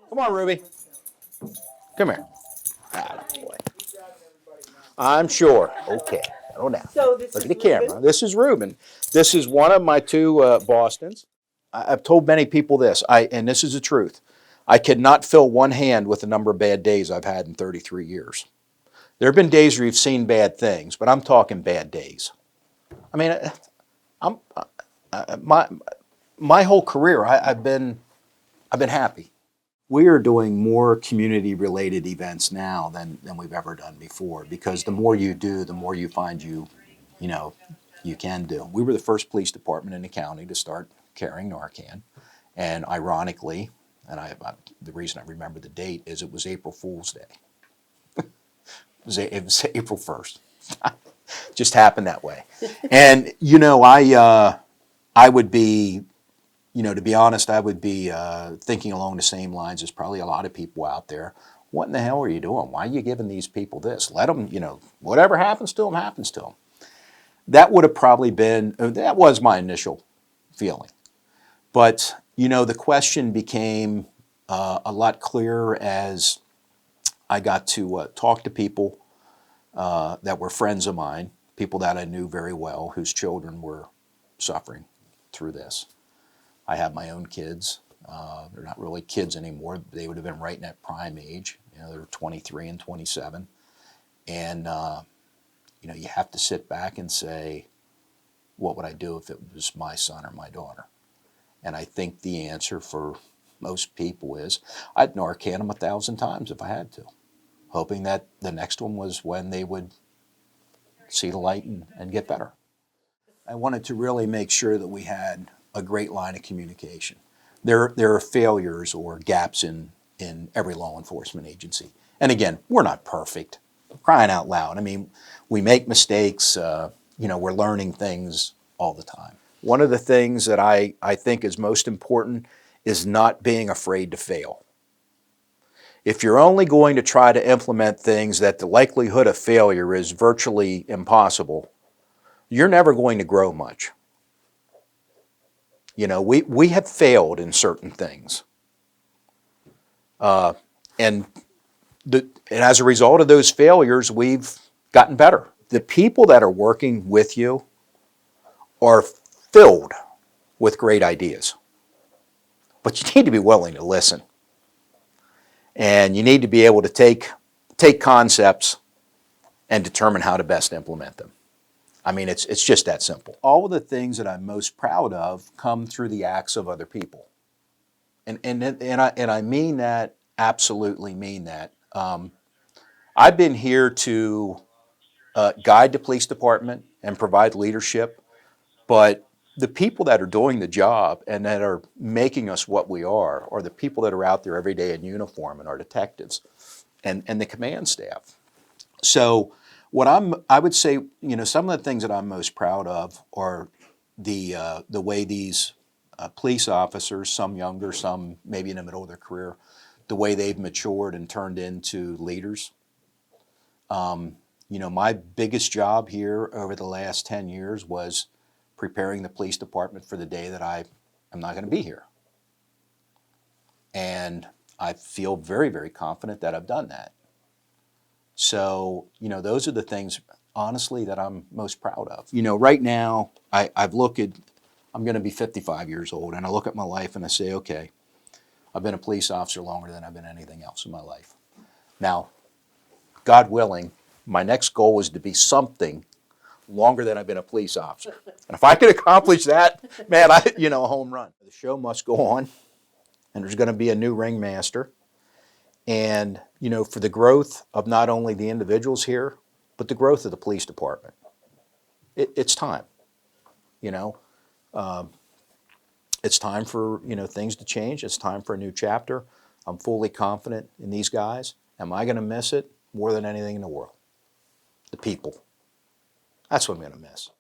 Come on, Ruby. Come here. Ah, boy. I'm sure. Okay. No doubt. So this Look is at the camera. Ruben. This is Ruben. This is one of my two Bostons. I've told many people this, and this is the truth. I cannot fill one hand with the number of bad days I've had in 33 years. There have been days where you've seen bad things, but I'm talking bad days. I mean, I'm my whole career, I've been happy. We are doing more community-related events now than we've ever done before because the more you do, the more you find you know, you can do. We were the first police department in the county to start carrying Narcan, and ironically, the reason I remember the date is it was April Fool's Day. It was April 1st. Just happened that way. And I would be, to be honest, I would be thinking along the same lines as probably a lot of people out there. What in the hell are you doing? Why are you giving these people this? Let them, whatever happens to them, happens to them. That would have probably been, that was my initial feeling. But, the question became a lot clearer as I got to talk to people that were friends of mine, people that I knew very well, whose children were suffering through this. I have my own kids. They're not really kids anymore. They would have been right in that prime age. They're 23 and 27. And, you have to sit back and say, what would I do if it was my son or my daughter? And I think the answer for most people is, I'd Narcan them 1,000 times if I had to, hoping that the next one was when they would see the light and get better. I wanted to really make sure that we had a great line of communication. There are failures or gaps in every law enforcement agency. And again, we're not perfect. Crying out loud. I mean, we make mistakes. We're learning things all the time. One of the things that I think is most important is not being afraid to fail. If you're only going to try to implement things that the likelihood of failure is virtually impossible, you're never going to grow much. We have failed in certain things. And as a result of those failures, we've gotten better. The people that are working with you are filled with great ideas. But you need to be willing to listen. And you need to be able to take concepts and determine how to best implement them. I mean, it's just that simple. All of the things that I'm most proud of come through the acts of other people. And I mean that, absolutely mean that. I've been here to guide the police department and provide leadership, but the people that are doing the job and that are making us what we are the people that are out there every day in uniform and our detectives and the command staff. So I would say, some of the things that I'm most proud of are the way these police officers, some younger, some maybe in the middle of their career, the way they've matured and turned into leaders. My biggest job here over the last 10 years was preparing the police department for the day that I am not going to be here. And I feel very, very confident that I've done that. So, those are the things, honestly, that I'm most proud of. Right now, I'm going to be 55 years old, and I look at my life and I say, okay, I've been a police officer longer than I've been anything else in my life. Now, God willing, my next goal is to be something longer than I've been a police officer. And if I can accomplish that, man, a home run. The show must go on, and there's going to be a new ringmaster. And, for the growth of not only the individuals here, but the growth of the police department. It's time, It's time for, things to change. It's time for a new chapter. I'm fully confident in these guys. Am I going to miss it? More than anything in the world. The people. That's what I'm going to miss.